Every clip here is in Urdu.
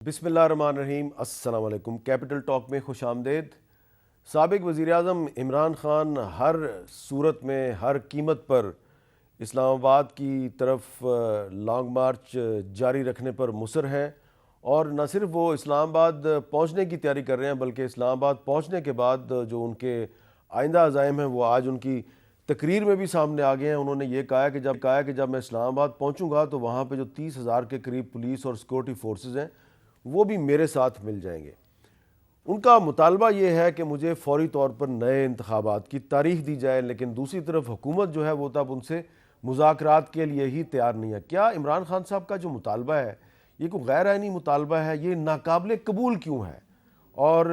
بسم اللہ الرحمن الرحیم۔ السلام علیکم۔ کیپٹل ٹاک میں خوش آمدید۔ سابق وزیراعظم عمران خان ہر صورت میں ہر قیمت پر اسلام آباد کی طرف لانگ مارچ جاری رکھنے پر مصر ہیں، اور نہ صرف وہ اسلام آباد پہنچنے کی تیاری کر رہے ہیں بلکہ اسلام آباد پہنچنے کے بعد جو ان کے آئندہ عزائم ہیں وہ آج ان کی تقریر میں بھی سامنے آ گئے ہیں۔ انہوں نے یہ کہا کہ جب میں اسلام آباد پہنچوں گا تو وہاں پہ جو 30,000 کے قریب پولیس اور سیکورٹی فورسز ہیں وہ بھی میرے ساتھ مل جائیں گے۔ ان کا مطالبہ یہ ہے کہ مجھے فوری طور پر نئے انتخابات کی تاریخ دی جائے، لیکن دوسری طرف حکومت جو ہے وہ تب ان سے مذاکرات کے لیے ہی تیار نہیں ہے۔ کیا عمران خان صاحب کا جو مطالبہ ہے یہ کوئی غیر آئینی مطالبہ ہے؟ یہ ناقابل قبول کیوں ہے اور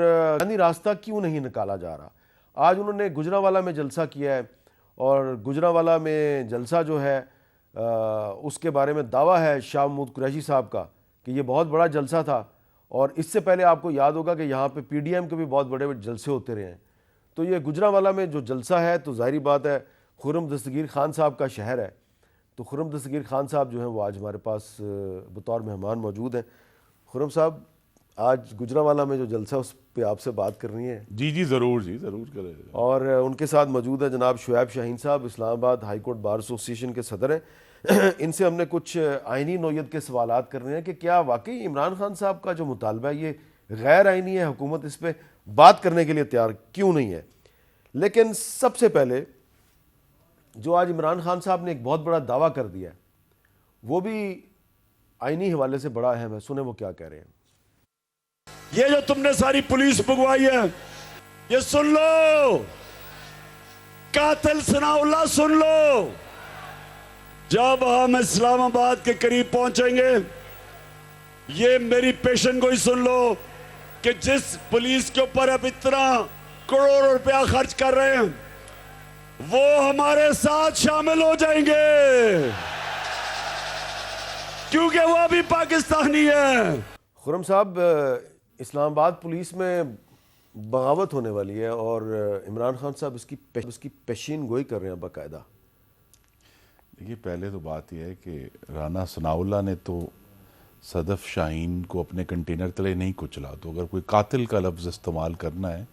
راستہ کیوں نہیں نکالا جا رہا؟ آج انہوں نے گجرانوالہ میں جلسہ کیا ہے، اور گجرانوالہ میں جلسہ جو ہے اس کے بارے میں دعویٰ ہے شاہ محمود قریشی صاحب کا کہ یہ بہت بڑا جلسہ تھا، اور اس سے پہلے آپ کو یاد ہوگا کہ یہاں پہ پی ڈی ایم کے بھی بہت بڑے جلسے ہوتے رہے ہیں۔ تو یہ گجرانوالہ میں جو جلسہ ہے تو ظاہری بات ہے خرم دستگیر خان صاحب کا شہر ہے، تو خرم دستگیر خان صاحب جو ہیں وہ آج ہمارے پاس بطور مہمان موجود ہیں۔ خرم صاحب، آج گجرانوالہ میں جو جلسہ اس پہ آپ سے بات کرنی ہے۔ جی ضرور کریں۔ اور ان کے ساتھ موجود ہیں جناب شعیب شاہین صاحب، اسلام آباد ہائی کورٹ بار ایسوسی ایشن کے صدر ہیں۔ ان سے ہم نے کچھ آئینی نوعیت کے سوالات کرنے ہیں کہ کیا واقعی عمران خان صاحب کا جو مطالبہ ہے یہ غیر آئینی ہے، حکومت اس پہ بات کرنے کے لیے تیار کیوں نہیں ہے؟ لیکن سب سے پہلے جو آج عمران خان صاحب نے ایک بہت بڑا دعویٰ کر دیا ہے وہ بھی آئینی حوالے سے بڑا اہم ہے، سنیں وہ کیا کہہ رہے ہیں۔ یہ جو تم نے ساری پولیس بگوائی ہے، یہ سن لو، قاتل ثناء اللہ سن لو، جب ہم اسلام آباد کے قریب پہنچیں گے یہ میری پیشن گوئی سن لو کہ جس پولیس کے اوپر اب اتنا کروڑ روپیہ خرچ کر رہے ہیں وہ ہمارے ساتھ شامل ہو جائیں گے، کیونکہ وہ بھی پاکستانی ہے۔ خرم صاحب، اسلام آباد پولیس میں بغاوت ہونے والی ہے اور عمران خان صاحب اس کی پیشین گوئی کر رہے ہیں باقاعدہ۔ دیکھیے، پہلے تو بات یہ ہے کہ رانا ثناء اللہ نے تو صدف شاہین کو اپنے کنٹینر تلے نہیں کچلا، تو اگر کوئی قاتل کا لفظ استعمال کرنا ہے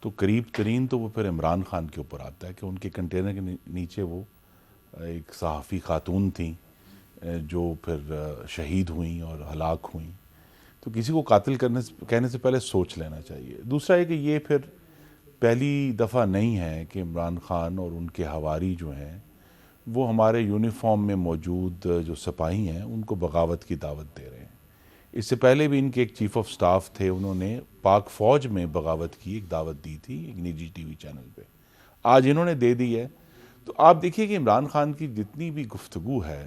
تو قریب ترین تو وہ پھر عمران خان کے اوپر آتا ہے کہ ان کے کنٹینر کے نیچے وہ ایک صحافی خاتون تھیں جو پھر شہید ہوئیں اور ہلاک ہوئیں۔ تو کسی کو قاتل کہنے سے پہلے سوچ لینا چاہیے۔ دوسرا ہے کہ یہ پھر پہلی دفعہ نہیں ہے کہ عمران خان اور ان کے حواری جو ہیں وہ ہمارے یونیفارم میں موجود جو سپاہی ہیں ان کو بغاوت کی دعوت دے رہے ہیں۔ اس سے پہلے بھی ان کے ایک چیف آف سٹاف تھے، انہوں نے پاک فوج میں بغاوت کی ایک دعوت دی تھی ایک نجی ٹی وی چینل پہ، آج انہوں نے دے دی ہے۔ تو آپ دیکھیے کہ عمران خان کی جتنی بھی گفتگو ہے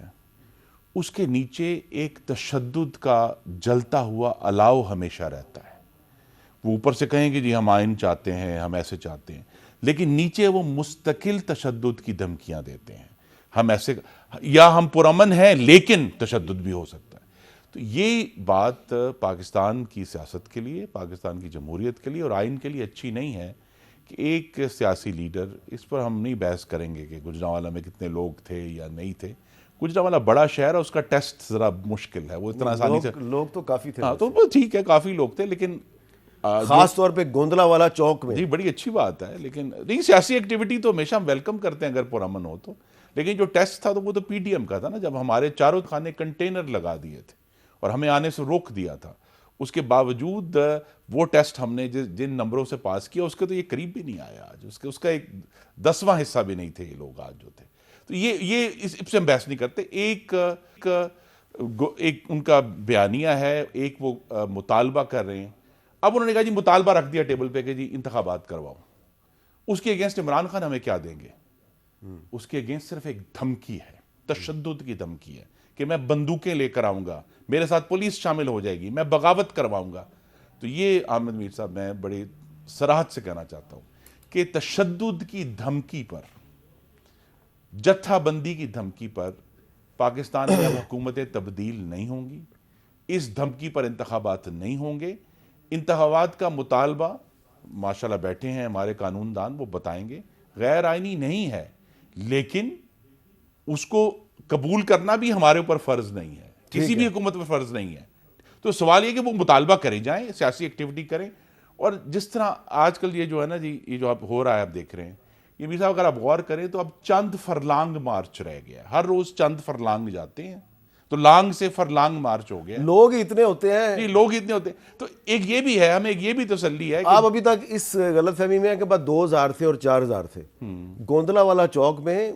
اس کے نیچے ایک تشدد کا جلتا ہوا الاؤ ہمیشہ رہتا ہے۔ وہ اوپر سے کہیں کہ جی ہم آئین چاہتے ہیں، ہم ایسے چاہتے ہیں، لیکن نیچے وہ مستقل تشدد کی دھمکیاں دیتے ہیں، ہم ایسے، یا ہم پرامن ہیں لیکن تشدد بھی ہو سکتا ہے۔ تو یہ بات پاکستان کی سیاست کے لیے، پاکستان کی جمہوریت کے لیے اور آئین کے لیے اچھی نہیں ہے کہ ایک سیاسی لیڈر، اس پر ہم نہیں بحث کریں گے کہ گجرانوالہ میں کتنے لوگ تھے یا نہیں تھے۔ گجرانوالہ بڑا شہر ہے، اس کا ٹیسٹ ذرا مشکل ہے، وہ اتنا آسانی سے لوگ تو کافی تھے، ہاں تو ٹھیک ہے، کافی لوگ تھے، لیکن خاص طور پہ گوندلا والا چوک میں۔ جی بڑی اچھی بات ہے، لیکن نہیں، سیاسی ایکٹیویٹی تو ہمیشہ ہم ویلکم کرتے ہیں اگر پرامن ہو تو، لیکن جو ٹیسٹ تھا تو وہ تو پی ڈی ایم کا تھا نا، جب ہمارے چاروں خانے کنٹینر لگا دیے تھے اور ہمیں آنے سے روک دیا تھا، اس کے باوجود وہ ٹیسٹ ہم نے جن نمبروں سے پاس کیا اس کے تو یہ قریب بھی نہیں آیا آج، اس کا ایک 10واں حصہ بھی نہیں تھے یہ لوگ آج جو تھے۔ تو یہ اس سے ہم بحث نہیں کرتے۔ ایک ان کا بیانیہ ہے، ایک وہ مطالبہ کر رہے ہیں۔ اب انہوں نے کہا جی مطالبہ رکھ دیا ٹیبل پہ کہ جی انتخابات کرواؤ، اس کے اگینسٹ عمران خان ہمیں کیا دیں گے؟ اس کے اگینسٹ صرف ایک دھمکی ہے، تشدد کی دھمکی ہے کہ میں بندوقیں لے کر آؤں گا، میرے ساتھ پولیس شامل ہو جائے گی، میں بغاوت کرواؤں گا۔ تو یہ احمد میر صاحب میں بڑی صراحت سے کہنا چاہتا ہوں کہ تشدد کی دھمکی پر، جتھا بندی کی دھمکی پر پاکستان میں حکومتیں تبدیل نہیں ہوں گی، اس دھمکی پر انتخابات نہیں ہوں گے۔ انتخابات کا مطالبہ ماشاءاللہ بیٹھے ہیں ہمارے قانون دان، وہ بتائیں گے، غیر آئینی نہیں ہے، لیکن اس کو قبول کرنا بھی ہمارے اوپر فرض نہیں ہے، کسی بھی حکومت پر فرض نہیں ہے۔ تو سوال یہ کہ وہ مطالبہ کرے جائیں, سیاسی ایکٹیویٹی کریں. اور جس طرح آج کل یہ جو ہے نا جی, یہ جو اب ہو رہا ہے آپ دیکھ رہے ہیں, یہ بھی صاحب اگر آپ غور کریں تو اب چند فرلانگ مارچ رہ گیا, ہر روز چند فرلانگ جاتے ہیں, تو لانگ سے فرلانگ مارچ ہو گیا. لوگ اتنے ہوتے ہیں جی لوگ اتنے ہوتے ہیں. تو ایک یہ بھی ہے, ہمیں ایک یہ بھی تسلی ہے کہ آپ ابھی تک اس غلط فہمی میں ہے کہ بس 2000 تھے اور 4000 تھے. گوندلا والا چوک میں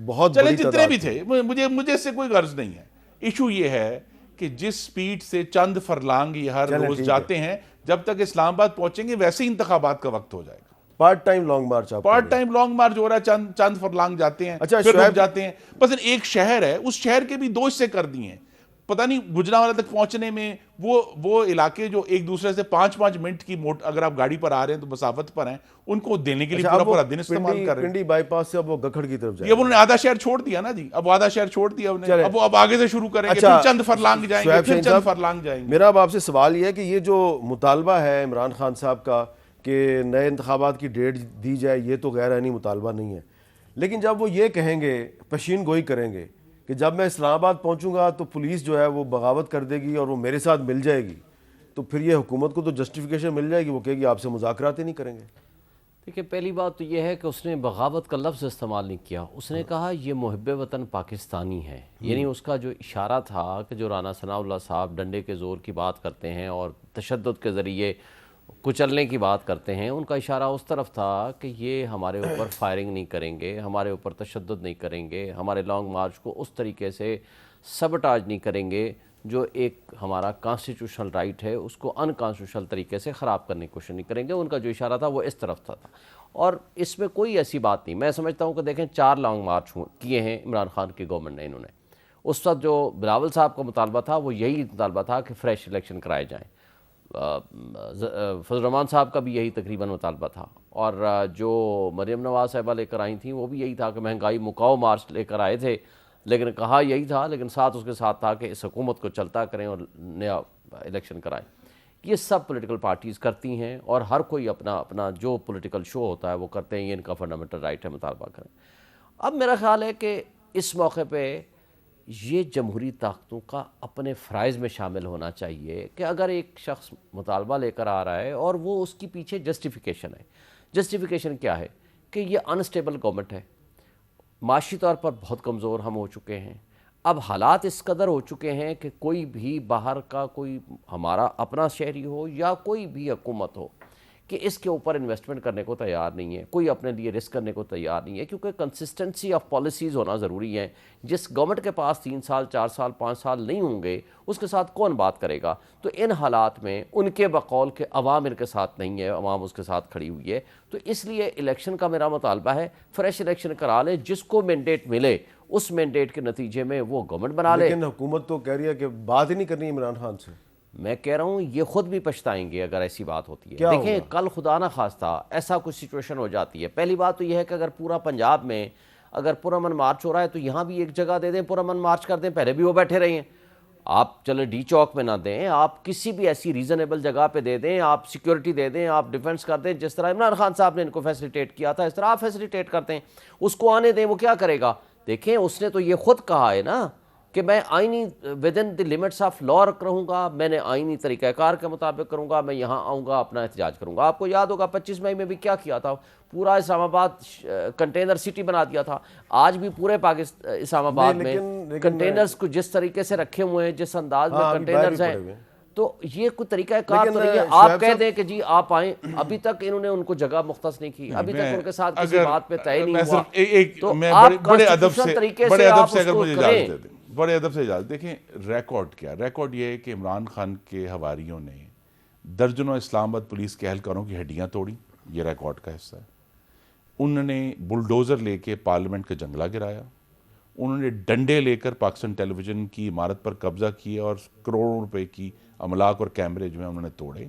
بہت چلے بڑی جتنے تعداد بھی تھے, مجھے اس سے کوئی غرض نہیں ہے. ایشو یہ ہے کہ جس سپیڈ سے چند فرلانگ یہ ہر روز جاتے ہیں, جب تک اسلام آباد پہنچیں گے ویسے ہی انتخابات کا وقت ہو جائے گا. پارٹ ٹائم لانگ مارچ, آپ پارٹ ٹائم لانگ مارچ ہو رہا ہے, چند فرلانگ جاتے ہیں, اچھا پھر رک جاتے ہیں. بس ایک شہر ہے, اس شہر کے بھی 2 حصے کر دیے ہیں. پتہ نہیں گجرانوالہ تک پہنچنے میں وہ علاقے جو ایک دوسرے سے 5-5 منٹ کی اگر آپ گاڑی پر آ رہے ہیں تو مسافت پر ہیں, ان کو دینے کے لیے پورا دن استعمال کر رہے ہیں. پنڈی بائی پاس سے اب وہ گکھڑ کی طرف جائے, یہ انہوں نے آدھا شہر چھوڑ دیا نا جی, اب آدھا شہر چھوڑ دیا انہوں نے, اب وہ اب آگے سے شروع کریں گے, پھر چند فرلانگ جائیں گے, پھر چند فرلانگ جائیں گے. میرا اب آپ سے سوال یہ ہے کہ یہ جو مطالبہ ہے عمران خان صاحب کا کہ نئے انتخابات کی ڈیٹ دی جائے, یہ تو غیر عینی مطالبہ نہیں ہے, لیکن جب وہ یہ کہیں گے, پشین گوئی کریں گے کہ جب میں اسلام آباد پہنچوں گا تو پولیس جو ہے وہ بغاوت کر دے گی اور وہ میرے ساتھ مل جائے گی, تو پھر یہ حکومت کو تو جسٹیفیکیشن مل جائے گی, وہ کہے گی آپ سے مذاکرات ہی نہیں کریں گے. دیکھیں پہلی بات تو یہ ہے کہ اس نے بغاوت کا لفظ استعمال نہیں کیا, اس نے کہا یہ محب وطن پاکستانی ہے. یعنی اس کا جو اشارہ تھا کہ جو رانا ثناء اللہ صاحب ڈنڈے کے زور کی بات کرتے ہیں اور تشدد کے ذریعے کچلنے کی بات کرتے ہیں, ان کا اشارہ اس طرف تھا کہ یہ ہمارے اوپر فائرنگ نہیں کریں گے, ہمارے اوپر تشدد نہیں کریں گے, ہمارے لانگ مارچ کو اس طریقے سے سبٹاج نہیں کریں گے جو ایک ہمارا کانسٹیٹیوشنل رائٹ ہے اس کو ان کانسٹیٹیوشنل طریقے سے خراب کرنے کی کوشش نہیں کریں گے. ان کا جو اشارہ تھا وہ اس طرف تھا, اور اس میں کوئی ایسی بات نہیں. میں سمجھتا ہوں کہ دیکھیں 4 لانگ مارچ کیے ہیں عمران خان کی گورنمنٹ نے. انہوں نے اس وقت جو بلاول صاحب کا مطالبہ تھا وہ یہی مطالبہ تھا کہ فریش الیکشن کرائے جائیں. فضل الرحمان صاحب کا بھی یہی تقریباً مطالبہ تھا, اور جو مریم نواز صاحبہ لے کر آئی تھیں وہ بھی یہی تھا کہ مہنگائی مکاؤ مارچ لے کر آئے تھے, لیکن کہا یہی تھا, لیکن ساتھ اس کے ساتھ تھا کہ اس حکومت کو چلتا کریں اور نیا الیکشن کرائیں. یہ سب پولیٹیکل پارٹیز کرتی ہیں اور ہر کوئی اپنا جو پولیٹیکل شو ہوتا ہے وہ کرتے ہیں, یہ ان کا فنڈامنٹل رائٹ ہے مطالبہ کریں. اب میرا خیال ہے کہ اس موقع پہ یہ جمہوری طاقتوں کا اپنے فرائض میں شامل ہونا چاہیے کہ اگر ایک شخص مطالبہ لے کر آ رہا ہے اور وہ اس کی پیچھے جسٹیفیکیشن ہے. جسٹیفیکیشن کیا ہے کہ یہ انسٹیبل گورنمنٹ ہے, معاشی طور پر بہت کمزور ہم ہو چکے ہیں, اب حالات اس قدر ہو چکے ہیں کہ کوئی بھی باہر کا کوئی ہمارا اپنا شہری ہو یا کوئی بھی حکومت ہو کہ اس کے اوپر انویسٹمنٹ کرنے کو تیار نہیں ہے, کوئی اپنے لیے رسک کرنے کو تیار نہیں ہے, کیونکہ کنسسٹنسی آف پالیسیز ہونا ضروری ہے. جس گورنمنٹ کے پاس 3 سال 4 سال 5 سال نہیں ہوں گے اس کے ساتھ کون بات کرے گا. تو ان حالات میں ان کے بقول کہ عوام ان کے ساتھ نہیں ہے, عوام اس کے ساتھ کھڑی ہوئی ہے, تو اس لیے الیکشن کا میرا مطالبہ ہے فریش الیکشن کرا لیں, جس کو مینڈیٹ ملے اس مینڈیٹ کے نتیجے میں وہ گورنمنٹ بنا لے. لیکن حکومت تو کہہ رہی ہے کہ بات ہی نہیں کرنی عمران خان سے. میں کہہ رہا ہوں یہ خود بھی پچھتائیں گے اگر ایسی بات ہوتی ہے. دیکھیں کل خدا نہ خواستہ ایسا کچھ سچویشن ہو جاتی ہے, پہلی بات تو یہ ہے کہ اگر پورا پنجاب میں اگر پرامن مارچ ہو رہا ہے تو یہاں بھی ایک جگہ دے دیں, پرامن مارچ کر دیں, پہلے بھی وہ بیٹھے رہے ہیں. آپ چلیں ڈی چوک میں نہ دیں, آپ کسی بھی ایسی ریزنیبل جگہ پہ دے دیں, آپ سیکیورٹی دے دیں, آپ ڈیفنس کر دیں, جس طرح عمران خان صاحب نے ان کو فیسیلیٹیٹ کیا تھا اس طرح آپ فیسیلیٹیٹ کرتے ہیں. اس کو آنے دیں, وہ کیا کرے گا. دیکھیں اس نے تو یہ خود کہا ہے نا کہ میں آئینی with in the limits of law رہوں گا, میں نے آئینی طریقہ کار کے مطابق کروں گا, میں یہاں آؤں گا اپنا احتجاج کروں گا. آپ کو یاد ہوگا 25 مئی میں بھی کیا کیا تھا, پورا اسلام آباد کنٹینر سٹی بنا دیا تھا. آج بھی پورے اسلام آباد میں کنٹینرز کو جس طریقے سے رکھے ہوئے ہیں, جس انداز میں کنٹینرز ہیں, تو یہ کوئی طریقہ کار تو نہیں ہے. آپ کہہ دیں کہ جی آپ آئیں, ابھی تک انہوں نے ان کو جگہ مختص نہیں کی, ابھی تک ان کے ساتھ کسی بات پہ طے نہیں ہوا. تو آپ کانسٹیٹیوشنل طریقے سے آپ اس کو کریں. بڑے ادب سے اجازت. دیکھیں ریکارڈ کیا, ریکارڈ یہ ہے کہ عمران خان کے حواریوں نے درجنوں اسلام آباد پولیس کے اہلکاروں کی ہڈیاں توڑی, یہ ریکارڈ کا حصہ ہے. انہوں نے بلڈوزر لے کے پارلیمنٹ کا جنگلہ گرایا, انہوں نے ڈنڈے لے کر پاکستان ٹیلی ویژن کی عمارت پر قبضہ کیا اور کروڑوں روپے کی املاک اور کیمرے جو ہیں انہوں نے توڑے.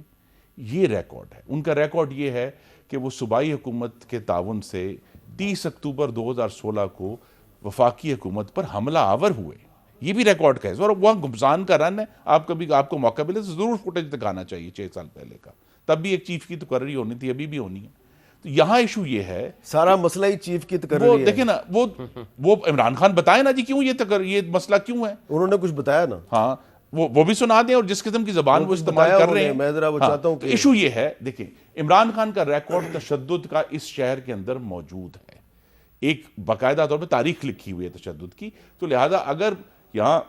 یہ ریکارڈ ہے ان کا. ریکارڈ یہ ہے کہ وہ صوبائی حکومت کے تعاون سے 30 اکتوبر 2016 کو وفاقی حکومت پر حملہ آور ہوئے. یہ بھی ریکارڈ کا ہے, اور وہاں گمزان کا رن ہے. آپ کو موقع ملے تو ضرور فوٹیج دکھانا چاہیے 6 سال پہلے کا, تب بھی ایک چیف کی تقرری ہونی تھی, ابھی بھی ہونی ہے. تو یہاں ایشو یہ ہے, سارا مسئلہ ہی چیف کی تقرری ہے. دیکھیں نا, وہ عمران خان بتائے نا جی کیوں یہ مسئلہ کیوں ہے. انہوں نے کچھ بتایا نا. ہاں, وہ بھی سنا دیں اور جس قسم کی زبان وہ استعمال کر رہے ہیں. میں ذرا وہ چاہتا ہوں کہ ایشو یہ ہے, دیکھیں عمران خان کا ریکارڈ تشدد کا اس شہر کے اندر موجود ہے, ایک باقاعدہ طور پہ تاریخ لکھی ہوئی ہے تشدد کی, تو لہذا اگر یہاں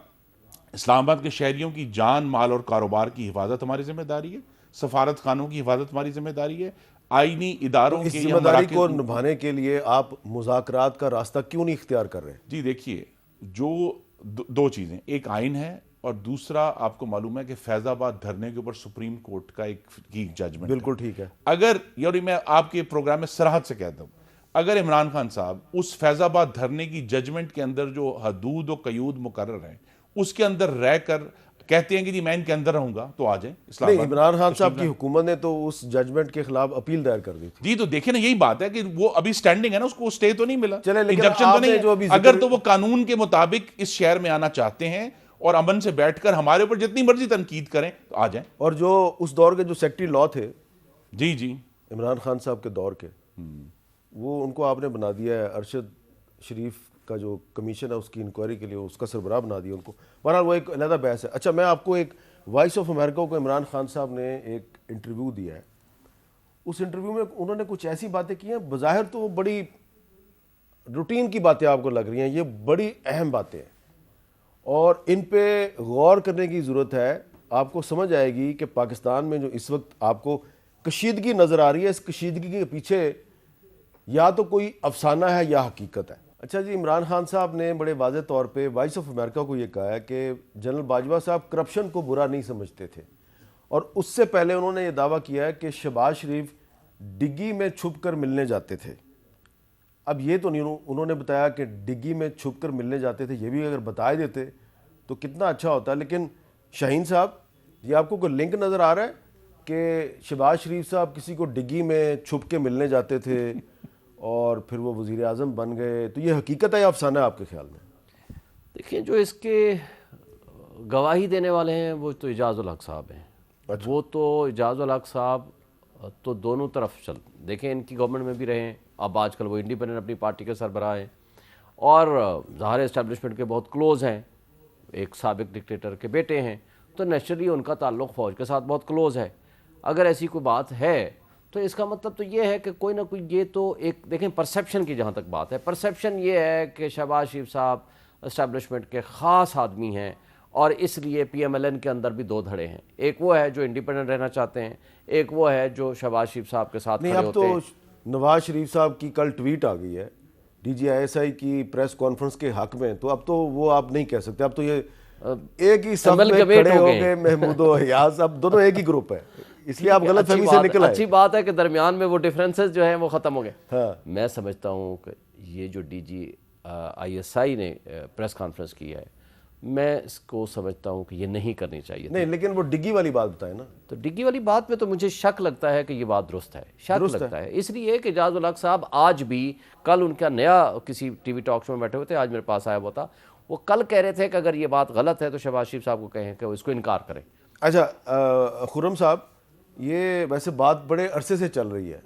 اسلام آباد کے شہریوں کی جان مال اور کاروبار کی حفاظت ہماری ذمہ داری ہے, سفارت خانوں کی حفاظت ہماری ذمہ داری ہے, آئینی اداروں اس کے ذمہ داری کو نبھانے کے لیے آپ مذاکرات کا راستہ کیوں نہیں اختیار کر رہے؟ جی دیکھیے, جو دو چیزیں, ایک آئین ہے اور دوسرا آپ کو معلوم ہے کہ فیض آباد دھرنے کے اوپر سپریم کورٹ کا ایک ججمنٹ. بالکل ٹھیک ہے. اگر یعنی میں آپ کے پروگرام میں صراحت سے کہتا ہوں, اگر عمران خان صاحب اس فیض آباد دھرنے کی ججمنٹ کے اندر جو حدود و قیود مقرر ہیں اس کے اندر رہ کر کہتے ہیں کہ جی میں ان کے اندر رہوں گا, تو آ جائیں. نہیں, عمران خان صاحب کی حکومت نے تو اس ججمنٹ کے خلاف اپیل دائر کر دی تھی. جی تو دیکھیں نا, یہی بات ہے کہ وہ ابھی سٹینڈنگ ہے نا, اس کو سٹے تو نہیں ملا, چلے لیکن انجکشن آپ تو نے نہیں جو ہے. ابھی اگر تو وہ قانون کے مطابق اس شہر میں آنا چاہتے ہیں اور امن سے بیٹھ کر ہمارے اوپر جتنی مرضی تنقید کریں تو آ جائیں. اور جو اس دور کے جو سیکٹری لا تھے جی جی عمران خان صاحب کے دور کے, وہ ان کو آپ نے بنا دیا ہے ارشد شریف کا جو کمیشن ہے اس کی انکوائری کے لیے, اس کا سربراہ بنا دیا ان کو. بہرحال وہ ایک علیحدہ بحث ہے. اچھا, میں آپ کو ایک وائس آف امریکہ کو عمران خان صاحب نے ایک انٹرویو دیا ہے, اس انٹرویو میں انہوں نے کچھ ایسی باتیں کی ہیں, بظاہر تو وہ بڑی روٹین کی باتیں آپ کو لگ رہی ہیں, یہ بڑی اہم باتیں ہیں اور ان پہ غور کرنے کی ضرورت ہے. آپ کو سمجھ آئے گی کہ پاکستان میں جو اس وقت آپ کو کشیدگی نظر آ رہی ہے, اس کشیدگی کے پیچھے یا تو کوئی افسانہ ہے یا حقیقت ہے. اچھا جی, عمران خان صاحب نے بڑے واضح طور پہ وائس آف امریکہ کو یہ کہا ہے کہ جنرل باجوہ صاحب کرپشن کو برا نہیں سمجھتے تھے, اور اس سے پہلے انہوں نے یہ دعویٰ کیا ہے کہ شہباز شریف ڈگی میں چھپ کر ملنے جاتے تھے. اب یہ تو نہیں انہوں نے بتایا کہ ڈگی میں چھپ کر ملنے جاتے تھے, یہ بھی اگر بتا دیتے تو کتنا اچھا ہوتا. لیکن شاہین صاحب, یہ آپ کو کوئی لنک نظر آ رہا ہے کہ شہباز شریف صاحب کسی کو ڈگی میں چھپ کے ملنے جاتے تھے اور پھر وہ وزیر اعظم بن گئے, تو یہ حقیقت ہے یا افسانہ ہے آپ کے خیال میں؟ دیکھیں, جو اس کے گواہی دینے والے ہیں وہ تو اعجاز الحق صاحب ہیں. وہ تو اعجاز الحق صاحب تو دونوں طرف چل, دیکھیں ان کی گورنمنٹ میں بھی رہے ہیں, اب آج کل وہ انڈیپینڈنٹ اپنی پارٹی کے سربراہ ہیں اور ظاہر اسٹیبلشمنٹ کے بہت کلوز ہیں, ایک سابق ڈکٹیٹر کے بیٹے ہیں, تو نیچرلی ان کا تعلق فوج کے ساتھ بہت کلوز ہے. اگر ایسی کوئی بات ہے تو اس کا مطلب تو یہ ہے کہ کوئی نہ کوئی, یہ تو ایک دیکھیں پرسیپشن کی جہاں تک بات ہے, پرسیپشن یہ ہے کہ شہباز شریف صاحب اسٹیبلشمنٹ کے خاص آدمی ہیں اور اس لیے پی ایم ایل این کے اندر بھی دو دھڑے ہیں, ایک وہ ہے جو انڈیپینڈنٹ رہنا چاہتے ہیں, ایک وہ ہے جو شہباز شریف صاحب کے ساتھ کھڑے ہوتے ہیں. اب تو نواز شریف صاحب کی کل ٹویٹ آ گئی ہے D G I S I کی پریس کانفرنس کے حق میں, تو اب تو وہ آپ نہیں کہہ سکتے, اب تو یہ ایک ہی صف میں کھڑے ہو گئے محمود و حیاض, اب دونوں ایک ہی گروپ ہے, اس لیے آپ غلط فہمی سے نکل آئے. اچھی بات ہے کہ درمیان میں وہ ڈیفرنسز جو ہیں وہ ختم ہو گئے. ہاں, میں سمجھتا ہوں کہ یہ جو D G I S I نے پریس کانفرنس کی ہے, میں اس کو سمجھتا ہوں کہ یہ نہیں کرنی چاہیے. نہیں, لیکن وہ ڈگی والی بات بتائیں نا. تو ڈگی والی بات میں تو مجھے شک لگتا ہے کہ یہ بات درست ہے, شک لگتا ہے, اس لیے کہ اعجاز الحق صاحب آج بھی, کل ان کا نیا کسی ٹی وی ٹاک شو میں بیٹھے ہوئے تھے, آج میرے پاس آیا ہوا تھا, وہ کل کہہ رہے تھے کہ اگر یہ بات غلط ہے تو شہباز شریف صاحب کو کہیں کہ وہ اس کو انکار کریں. اچھا خرم صاحب, یہ ویسے بات بڑے عرصے سے چل رہی ہے,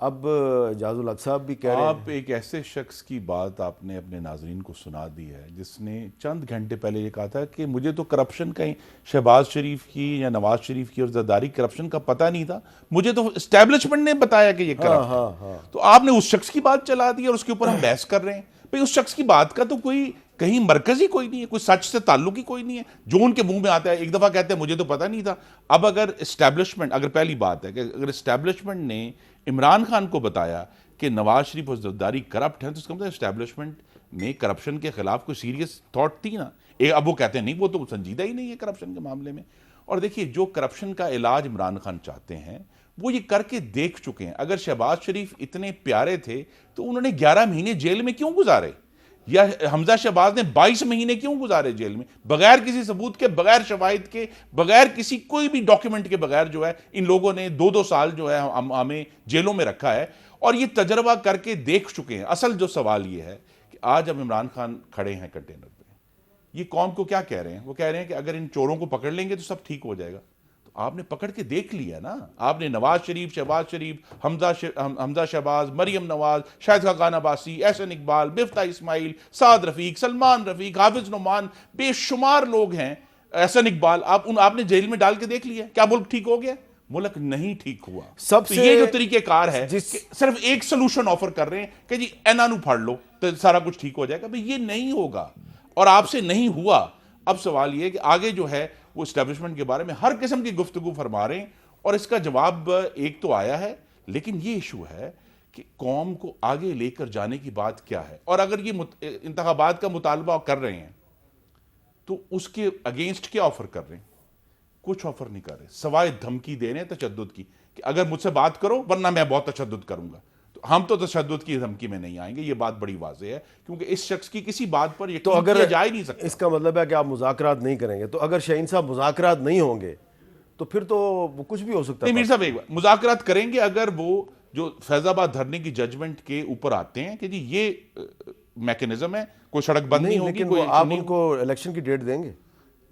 اب اعجاز الحق صاحب بھی کہہ رہے ہیں. آپ ایک ایسے شخص کی بات آپ نے اپنے ناظرین کو سنا دی ہے جس نے چند گھنٹے پہلے یہ کہا تھا کہ مجھے تو کرپشن کا شہباز شریف کی یا نواز شریف کی اور زرداری کرپشن کا پتہ نہیں تھا, مجھے تو اسٹیبلشمنٹ نے بتایا کہ یہ کرپشن. تو آپ نے اس شخص کی بات چلا دی اور اس کے اوپر ہم بحث کر رہے ہیں. بھئی اس شخص کی بات کا تو کوئی کہیں مرکز ہی کوئی نہیں ہے, کوئی سچ سے تعلق ہی کوئی نہیں ہے, جو ان کے منہ میں آتا ہے. ایک دفعہ کہتے ہیں مجھے تو پتہ نہیں تھا. اب اگر اسٹیبلشمنٹ, اگر پہلی بات ہے کہ اگر اسٹیبلشمنٹ نے عمران خان کو بتایا کہ نواز شریف اور زرداری کرپٹ ہیں, تو اس کا مطلب اسٹیبلشمنٹ میں کرپشن کے خلاف کوئی سیریس تھاٹ تھی نا. اب وہ کہتے ہیں نہیں, وہ تو سنجیدہ ہی نہیں ہے کرپشن کے معاملے میں. اور دیکھیے, جو کرپشن کا علاج عمران خان چاہتے ہیں وہ یہ کر کے دیکھ چکے ہیں. اگر شہباز شریف اتنے پیارے تھے تو انہوں نے 11 مہینے جیل میں کیوں گزارے, یا حمزہ شہباز نے 22 مہینے کیوں گزارے جیل میں, بغیر کسی ثبوت کے, بغیر شواہد کے, بغیر کسی کوئی بھی ڈاکیومنٹ کے بغیر جو ہے ان لوگوں نے 2-2 سال جو ہے ہمیں جیلوں میں رکھا ہے, اور یہ تجربہ کر کے دیکھ چکے ہیں. اصل جو سوال یہ ہے کہ آج اب عمران خان کھڑے ہیں کنٹینر پہ, یہ قوم کو کیا کہہ رہے ہیں؟ وہ کہہ رہے ہیں کہ اگر ان چوروں کو پکڑ لیں گے تو سب ٹھیک ہو جائے گا. تو آپ نے پکڑ کے دیکھ لیا نا, آپ نے نواز شریف, شہباز شریف, حمزہ شہباز, مریم نواز, شاہد خاقان عباسی, احسن اقبال, مفتاح اسماعیل, سعد رفیق, سلمان رفیق, حافظ نعمان, بے شمار لوگ ہیں احسن اقبال آپ نے جیل میں ڈال کے دیکھ لیا کیا ملک ٹھیک ہو گیا؟ ملک نہیں ٹھیک ہوا. سب تو سے یہ جو طریقہ کار ہے کہ صرف ایک سلوشن آفر کر رہے ہیں کہ جی اینانو پھاڑ لو تو سارا کچھ ٹھیک ہو جائے گا. یہ نہیں ہوگا اور آپ سے نہیں ہوا. اب سوال یہ کہ آگے جو ہے وہ اسٹیبلشمنٹ کے بارے میں ہر قسم کی گفتگو فرما رہے ہیں اور اس کا جواب ایک تو آیا ہے, لیکن یہ ایشو ہے کہ قوم کو آگے لے کر جانے کی بات کیا ہے. اور اگر یہ انتخابات کا مطالبہ کر رہے ہیں تو اس کے اگینسٹ کیا آفر کر رہے ہیں؟ کچھ آفر نہیں کر رہے سوائے دھمکی دے رہے ہیں تشدد کی کہ اگر مجھ سے بات کرو ورنہ میں بہت تشدد کروں گا. تو ہم تو تشدد کی دھمکی میں نہیں آئیں گے, یہ بات بڑی واضح ہے, کیونکہ اس شخص کی کسی بات پر یقین کیا جا ہی نہیں سکتا. اس کا مطلب ہے کہ آپ مذاکرات نہیں کریں گے. تو اگر شاہین صاحب مذاکرات نہیں ہوں گے تو پھر تو وہ کچھ بھی ہو سکتا ہے. نہیں میر صاحب ایک بات, مذاکرات کریں گے اگر وہ جو فیض آباد دھرنے کی ججمنٹ کے اوپر آتے ہیں کہ جی یہ میکنزم ہے, کوئی سڑک بند نہیں ہوگی, لیکن آپ ان کو الیکشن کی ڈیٹ دیں گے.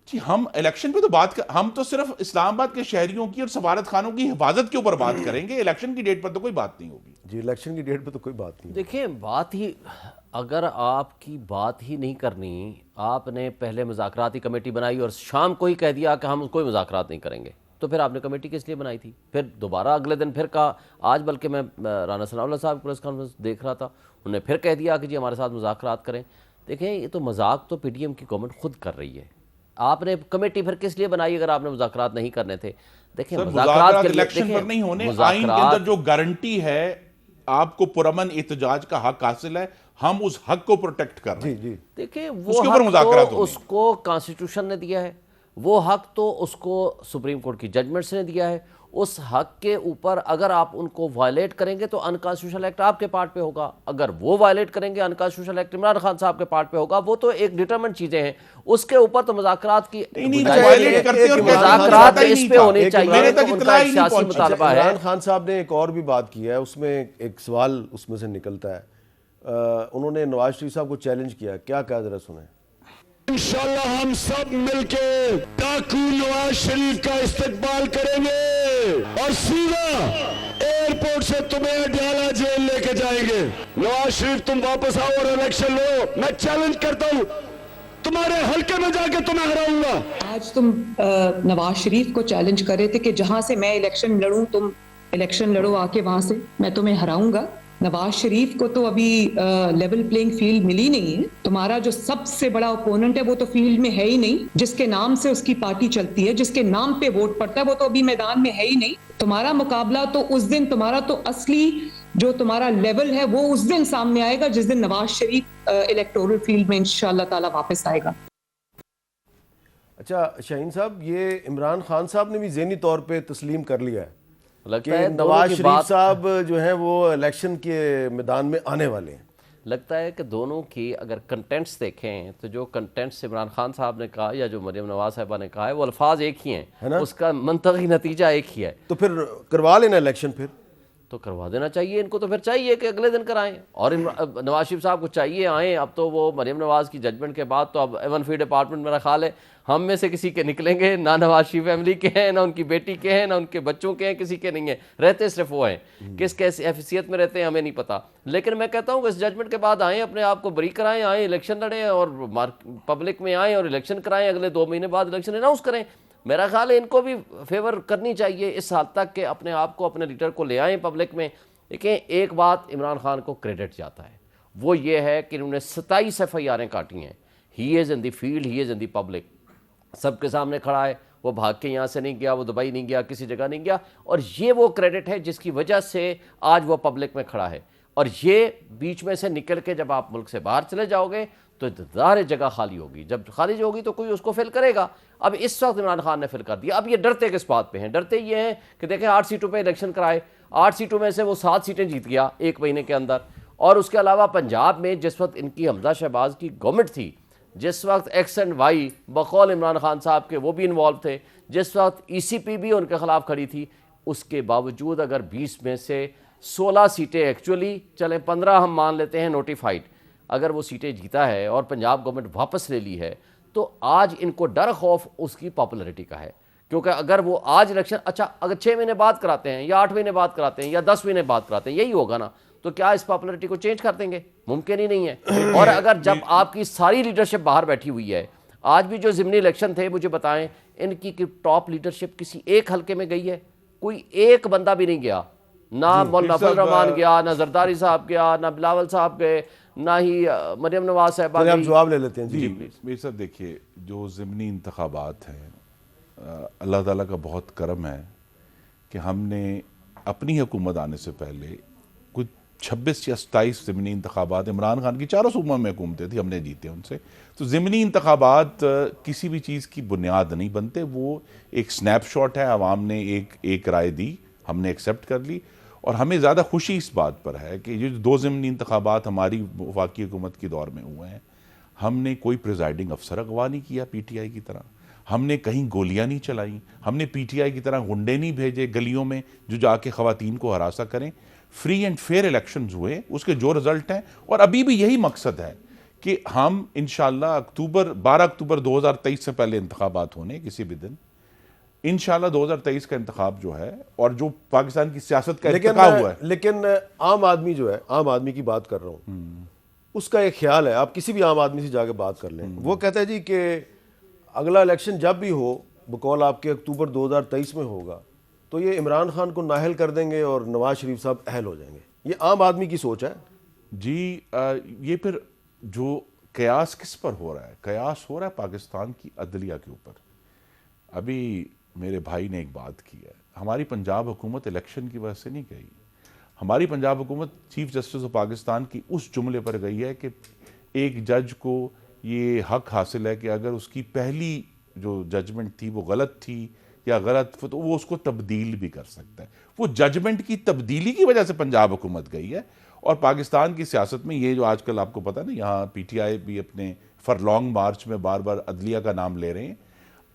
جی ہم الیکشن پہ تو بات ہم تو صرف اسلام آباد کے شہریوں کی اور سفارت خانوں کی حفاظت کے اوپر بات کریں گے, الیکشن کی ڈیٹ پر تو کوئی بات نہیں ہوگی. جی الیکشن کی ڈیٹ پہ تو کوئی بات نہیں. دیکھیں بات ہی اگر آپ کی بات ہی نہیں کرنی, آپ نے پہلے مذاکراتی کمیٹی بنائی اور شام کو ہی کہہ دیا کہ ہم کوئی مذاکرات نہیں کریں گے, تو پھر آپ نے کمیٹی کس لیے بنائی تھی؟ پھر دوبارہ اگلے دن پھر کہا, آج بلکہ میں رانا ثناء اللہ صاحب پریس کانفرنس دیکھ رہا تھا, انہوں نے پھر کہہ دیا کہ جی ہمارے ساتھ مذاکرات کریں. دیکھیں یہ تو مذاق تو پی ڈی ایم کی گورنمنٹ خود کر رہی ہے. آپ نے کمیٹی پھر کس لیے بنائی اگر آپ نے مذاکرات نہیں کرنے تھے؟ دیکھیں مذاکرات الیکشن پر نہیں ہونے, آئین کے اندر جو گارنٹی ہے آپ کو پرامن احتجاج کا حق حاصل ہے, ہم اس حق کو پروٹیکٹ کر رہے ہیں. دیکھیں وہ حق تو اس کو کانسٹیٹیوشن نے دیا ہے, وہ حق تو اس کو سپریم کورٹ کی ججمنٹس نے دیا ہے. اس حق کے اوپر اگر آپ ان کو وائلیٹ کریں گے تو انکانسٹیٹیوشنل ایکٹ آپ کے پارٹ پہ ہوگا, اگر وہ وائلیٹ کریں گے انکانسٹیٹیوشنل ایکٹ عمران خان صاحب کے پارٹ پہ ہوگا. وہ تو ایک ڈیٹرمنٹ چیزیں ہیں, اس کے اوپر تو مذاکرات کی مذاکرات اس پہ ہونے چاہیے. ان کا ایک سیاسی مطالبہ ہے. عمران خان صاحب نے ایک اور بھی بات کی ہے, اس میں ایک سوال اس میں سے نکلتا ہے, انہوں نے نواز شریف صاحب کو چیلنج کیا, کیا کہا ذرا سنیں. انشاءاللہ ہم سب مل کے ڈاکو نواز شریف کا استقبال کریں گے اور سیدھا ایئرپورٹ سے تمہیں اڈیالہ جیل لے کے جائیں گے. نواز شریف تم واپس آؤ اور الیکشن لو. میں چیلنج کرتا ہوں تمہارے حلقے میں جا کے تمہیں ہراؤں گا. آج تم نواز شریف کو چیلنج کر رہے تھے کہ جہاں سے میں الیکشن لڑوں تم الیکشن لڑو آ کے وہاں سے, میں تمہیں ہراؤں گا. نواز شریف کو تو ابھی لیول پلینگ فیلڈ ملی نہیں ہے. تمہارا جو سب سے بڑا اپوننٹ ہے وہ تو فیلڈ میں ہے ہی نہیں, جس کے نام سے اس کی پارٹی چلتی ہے, جس کے نام پہ ووٹ پڑتا ہے, وہ تو ابھی میدان میں ہے ہی نہیں. تمہارا مقابلہ تو اس دن, تمہارا تو اصلی جو تمہارا لیول ہے وہ اس دن سامنے آئے گا جس دن نواز شریف الیکٹورل فیلڈ میں انشاءاللہ تعالی واپس آئے گا. اچھا شاہین صاحب, یہ عمران خان صاحب نے بھی ذہنی طور پہ تسلیم کر لیا ہے لگتا ہے نواز شریف صاحب جو ہیں وہ الیکشن کے میدان میں آنے والے ہیں. لگتا ہے کہ دونوں کی اگر کنٹینٹس دیکھیں تو جو کنٹینٹس عمران خان صاحب نے کہا یا جو مریم نواز صاحبہ نے کہا ہے وہ الفاظ ایک ہی ہیں, اس کا منطقی نتیجہ ایک ہی ہے. تو پھر کروا لینا الیکشن, پھر تو کروا دینا چاہیے ان کو. تو پھر چاہیے کہ اگلے دن کرائیں, اور نواز شریف صاحب کو چاہیے آئیں. اب تو وہ مریم نواز کی ججمنٹ کے بعد تو اب ایون فی ڈپارٹمنٹ میرا خیال ہے ہم میں سے کسی کے نکلیں گے, نہ نواز شریف فیملی کے ہیں, نہ ان کی بیٹی کے ہیں, نہ ان کے بچوں کے ہیں, کسی کے نہیں ہیں. رہتے صرف وہ ہیں, کس کیسی حیثیت میں رہتے ہیں ہمیں نہیں پتا. لیکن میں کہتا ہوں کہ اس ججمنٹ کے بعد آئیں, اپنے آپ کو بری کرائیں, آئیں الیکشن لڑیں اور پبلک میں آئیں اور الیکشن کرائیں. اگلے 2 مہینے بعد الیکشن اناؤنس کریں. میرا خیال ہے ان کو بھی فیور کرنی چاہیے اس حد تک کہ اپنے آپ کو, اپنے لیڈر کو لے آئیں پبلک میں. دیکھیں ایک بات عمران خان کو کریڈٹ جاتا ہے, وہ یہ ہے کہ انہوں نے 27 FIRیں کاٹی ہیں. ہی از ان دی field, he is in the public, سب کے سامنے کھڑا ہے. وہ بھاگ کے یہاں سے نہیں گیا, وہ دبئی نہیں گیا, کسی جگہ نہیں گیا, اور یہ وہ کریڈٹ ہے جس کی وجہ سے آج وہ پبلک میں کھڑا ہے. اور یہ بیچ میں سے نکل کے جب آپ ملک سے باہر چلے جاؤ گے تو ظاہر جگہ خالی ہوگی, جب خالی ہوگی تو کوئی اس کو فل کرے گا. اب اس وقت عمران خان نے فل کر دیا. اب یہ ڈرتے کس بات پہ ہیں؟ ڈرتے یہ ہیں کہ دیکھیں 8 سیٹوں پہ الیکشن کرائے, 8 سیٹوں میں سے وہ 7 سیٹیں جیت گیا 1 مہینے کے اندر. اور اس کے علاوہ پنجاب میں جس وقت ان کی حمزہ شہباز کی گورنمنٹ تھی, جس وقت ایکس اینڈ وائی بقول عمران خان صاحب کے وہ بھی انوالو تھے, جس وقت ECP بھی ان کے خلاف کھڑی تھی, اس کے باوجود اگر 20 میں سے 16 سیٹیں ایکچولی چلیں 15 ہم مان لیتے ہیں نوٹیفائڈ, اگر وہ سیٹیں جیتا ہے اور پنجاب گورنمنٹ واپس لے لی ہے, تو آج ان کو ڈر خوف اس کی پاپولیرٹی کا ہے. کیونکہ اگر وہ آج الیکشن اچھا اگر 6 مہینے بعد کراتے ہیں یا 8 مہینے بعد کراتے ہیں یا 10 مہینے بعد کراتے ہیں, یہی ہوگا نا, تو کیا اس پاپولیرٹی کو چینج کر دیں گے؟ ممکن ہی نہیں ہے. اور اگر جب آپ کی ساری لیڈرشپ باہر بیٹھی ہوئی ہے, آج بھی جو ضمنی الیکشن تھے مجھے بتائیں ان کی ٹاپ لیڈرشپ کسی ایک حلقے میں گئی ہے؟ کوئی ایک بندہ بھی نہیں گیا، نہ مولانا فضل الرحمان گیا، نہ زرداری صاحب گیا، نہ بلاول صاحب گئے، نہ ہی مریم نواز صاحبہ آپ گئی۔ جواب لے لیتے ہیں جی میر صاحب دیکھیے، جو ضمنی انتخابات ہیں اللہ تعالیٰ کا بہت کرم ہے کہ ہم نے اپنی حکومت آنے سے پہلے کچھ 26 یا 27 ضمنی انتخابات، عمران خان کی چاروں صوبوں میں حکومتیں تھیں، ہم نے جیتے ان سے۔ تو ضمنی انتخابات کسی بھی چیز کی بنیاد نہیں بنتے، وہ ایک سنیپ شاٹ ہے، عوام نے ایک رائے دی، ہم نے ایکسیپٹ کر لی، اور ہمیں زیادہ خوشی اس بات پر ہے کہ یہ 2 ضمنی انتخابات ہماری وفاقی حکومت کی دور میں ہوئے ہیں، ہم نے کوئی پریزائڈنگ افسر اغوا نہیں کیا پی ٹی آئی کی طرح، ہم نے کہیں گولیاں نہیں چلائیں، ہم نے پی ٹی آئی کی طرح غنڈے نہیں بھیجے گلیوں میں جو جا کے خواتین کو ہراساں کریں۔ فری اینڈ فیئر الیکشنز ہوئے، اس کے جو رزلٹ ہیں، اور ابھی بھی یہی مقصد ہے کہ ہم انشاءاللہ 12 اکتوبر 2023 سے پہلے انتخابات ہونے کسی بھی دن، انشاءاللہ 2023 کا انتخاب جو ہے اور جو پاکستان کی سیاست کا ارتقا ہوا ہے۔ لیکن عام آدمی جو ہے، عام آدمی کی بات کر رہا ہوں، اس کا ایک خیال ہے، آپ کسی بھی عام آدمی سے جا کے بات کر لیں، وہ کہتا ہے جی کہ اگلا الیکشن جب بھی ہو، بقول آپ کے اکتوبر 2023 میں ہوگا، تو یہ عمران خان کو نااہل کر دیں گے اور نواز شریف صاحب اہل ہو جائیں گے۔ یہ عام آدمی کی سوچ ہے۔ جی یہ پھر جو قیاس کس پر ہو رہا ہے؟ قیاس ہو رہا ہے پاکستان کی عدلیہ کے اوپر۔ ابھی میرے بھائی نے ایک بات کی ہے، ہماری پنجاب حکومت الیکشن کی وجہ سے نہیں گئی، ہماری پنجاب حکومت چیف جسٹس آف پاکستان کی اس جملے پر گئی ہے کہ ایک جج کو یہ حق حاصل ہے کہ اگر اس کی پہلی جو ججمنٹ تھی وہ غلط تھی یا غلط، تو وہ اس کو تبدیل بھی کر سکتا ہے۔ وہ ججمنٹ کی تبدیلی کی وجہ سے پنجاب حکومت گئی ہے، اور پاکستان کی سیاست میں یہ جو آج کل آپ کو پتہ نا، یہاں پی ٹی آئی بھی اپنے فار لانگ مارچ میں بار بار عدلیہ کا نام لے رہے ہیں،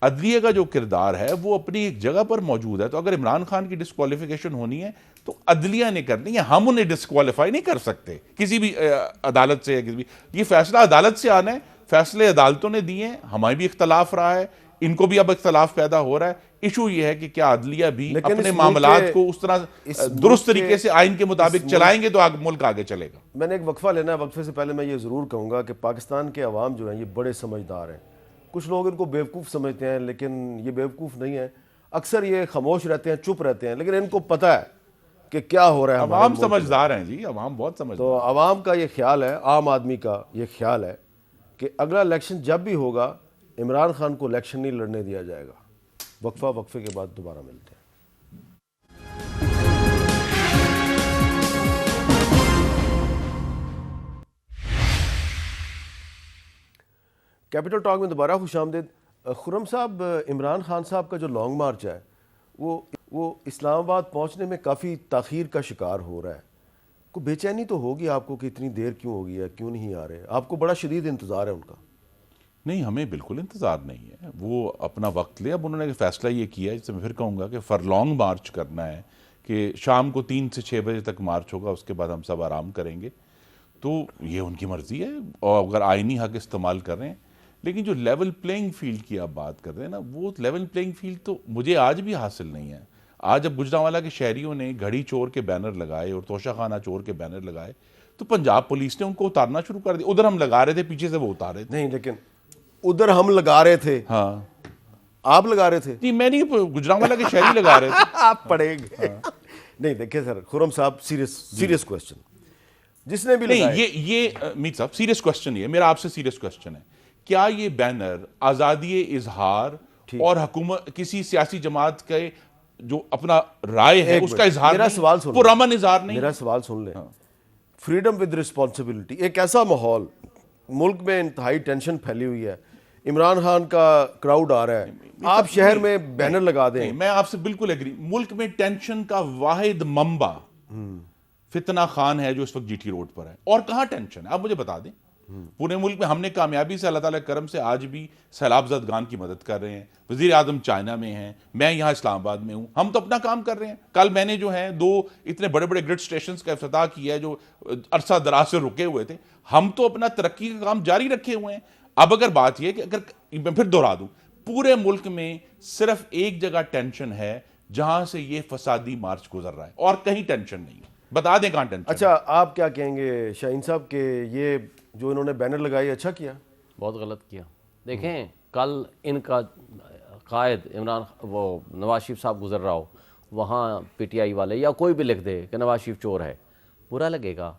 عدلیہ کا جو کردار ہے وہ اپنی ایک جگہ پر موجود ہے۔ تو اگر عمران خان کی ڈسکوالیفیکیشن ہونی ہے تو عدلیہ نے کرنی ہے، ہم انہیں ڈسکوالیفائی نہیں کر سکتے کسی بھی عدالت سے یا کسی بھی۔ یہ فیصلہ عدالت سے آنا ہے، فیصلے عدالتوں نے دیے ہیں، ہمیں بھی اختلاف رہا ہے، ان کو بھی اب اختلاف پیدا ہو رہا ہے۔ ایشو یہ ہے کہ کیا عدلیہ بھی اپنے معاملات کو اس طرح درست طریقے سے آئین کے مطابق چلائیں گے تو ملک آگے چلے گا۔ میں نے ایک وقفہ لینا ہے، وقفے سے پہلے میں یہ ضرور کہوں گا کہ پاکستان کے عوام جو ہیں یہ بڑے سمجھدار ہیں۔ کچھ لوگ ان کو بیوقوف سمجھتے ہیں، لیکن یہ بیوقوف نہیں ہے، اکثر یہ خاموش رہتے ہیں، چپ رہتے ہیں، لیکن ان کو پتہ ہے کہ کیا ہو رہا ہے۔ عوام سمجھدار ہیں جی، عوام بہت سمجھدار۔ تو عوام کا یہ خیال ہے، عام آدمی کا یہ خیال ہے کہ اگلا الیکشن جب بھی ہوگا عمران خان کو الیکشن نہیں لڑنے دیا جائے گا۔ وقفے کے بعد دوبارہ ملتے ہیں۔ کیپٹل ٹاک میں دوبارہ خوش آمدید۔ خرم صاحب، عمران خان صاحب کا جو لانگ مارچ ہے وہ اسلام آباد پہنچنے میں کافی تاخیر کا شکار ہو رہا ہے۔ کوئی بے چینی تو ہوگی آپ کو کہ اتنی دیر کیوں ہو گئی ہے، کیوں نہیں آ رہے؟ آپ کو بڑا شدید انتظار ہے ان کا؟ نہیں، ہمیں بالکل انتظار نہیں ہے، وہ اپنا وقت لے۔ اب انہوں نے فیصلہ یہ کیا ہے، جس سے میں پھر کہوں گا کہ فار لانگ مارچ کرنا ہے، کہ شام کو 3 سے 6 بجے تک مارچ ہوگا، اس کے بعد ہم سب آرام کریں گے۔ تو یہ ان کی مرضی ہے، اور اگر آئینی حق استعمال کر رہے ہیں، لیکن جو لیول پلینگ فیلڈ کی آپ بات کر رہے ہیں نا، وہ لیول پلینگ فیلڈ تو مجھے آج بھی حاصل نہیں ہے۔ آج اب گجرانوالہ کے شہریوں نے گھڑی چور کے بینر لگائے اور توشہ خانہ چور کے بینر لگائے، تو پنجاب پولیس نے ان کو اتارنا شروع کر دیا۔ ادھر ہم لگا رہے تھے، پیچھے سے وہ اتارے تھے۔ نہیں، لیکن ادھر ہم لگا رہے تھے، ہاں آپ لگا رہے تھے؟ جی، میں نہیں، گجرانوالہ کے شہری لگا رہے تھے۔ آپ پڑھیں گے؟ نہیں دیکھیں سر، خرم صاحب، سیریس کوسچن جس نے بھی نہیں، یہ میر صاحب سیریس کوسچن یہ میرا آپ سے سیریس کوسچن ہے، کیا یہ بینر آزادی اظہار اور حکومت کسی سیاسی جماعت کے جو اپنا رائے ہے اس کا اظہار، میرا سوال سن، پرامن اظہار نہیں؟ میرا سوال سن لیں۔ فریڈم ود رسپانسبلٹی، ایک ایسا ماحول ملک میں انتہائی ٹینشن پھیلی ہوئی ہے، عمران خان کا کراؤڈ آ رہا ہے، آپ شہر میں بینر لگا دیں۔ میں آپ سے بالکل ایگری، ملک میں ٹینشن کا واحد منبع فتنہ خان ہے جو اس وقت جی ٹی روڈ پر ہے، اور کہاں ٹینشن ہے آپ مجھے بتا دیں۔ پورے ملک میں ہم نے کامیابی سے اللہ تعالیٰ کرم سے آج بھی سیلاب زدگان کی مدد کر رہے ہیں، وزیر اعظم چائنا میں ہیں، میں یہاں اسلام آباد میں ہوں، ہم تو اپنا کام کر رہے ہیں۔ کل میں نے جو ہے 2 اتنے بڑے بڑے گرڈ سٹیشنز کا افتتاح کیا ہے جو عرصہ دراز سے رکے ہوئے تھے، ہم تو اپنا ترقی کا کام جاری رکھے ہوئے ہیں۔ اب اگر بات یہ کہ اگر میں پھر دوہرا دوں، پورے ملک میں صرف ایک جگہ ٹینشن ہے جہاں سے یہ فسادی مارچ گزر رہا ہے، اور کہیں ٹینشن نہیں، بتا دیں کہاں ٹینشن۔ اچھا، آپ کیا کہیں گے شاہین صاحب کہ یہ جو انہوں نے بینر لگائی اچھا کیا؟ بہت غلط کیا۔ دیکھیں، کل ان کا قائد عمران وہ نواز شریف صاحب گزر رہا ہو، وہاں پی ٹی آئی والے یا کوئی بھی لکھ دے کہ نواز شریف چور ہے، برا لگے گا،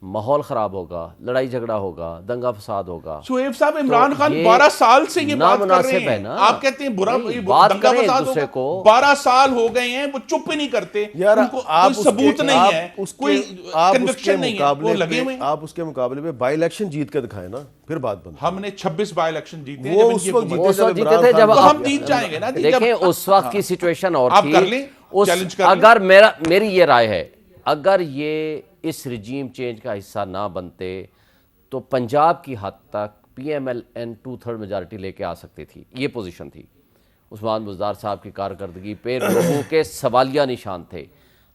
ماحول خراب ہوگا، لڑائی جھگڑا ہوگا، دنگا فساد ہوگا۔ شعیب صاحب عمران خان 12 سال سے یہ بات کر رہے ہیں، آپ کہتے ہیں برا دنگا فساد ہوگا، 12 سال ہو گئے ہیں، وہ چپ ہی نہیں کرتے، ان کو کوئی ثبوت نہیں ہے، کوئی کنوکشن نہیں ہے، وہ لگے ہوئے ہیں۔ آپ اس کے مقابلے میں بائی الیکشن جیت کے دکھائیں نا، پھر بات بند۔ ہم نے 26 بائی الیکشن جیتے ہیں، وہ اس وقت جیتے تھے جب ہم جیت جائیں گے نا۔ دیکھیں اس وقت کی سچویشن اور آپ تھی، کر لیں، چیلنج کر لیں۔ اگر میری یہ رائے ہے، اگر یہ اس رجیم چینج کا حصہ نہ بنتے تو پنجاب کی حد تک P M L N 2/3 majority لے کے آ سکتی تھی، یہ پوزیشن تھی۔ عثمان بزدار صاحب کی کارکردگی پہ لوگوں کے سوالیہ نشان تھے،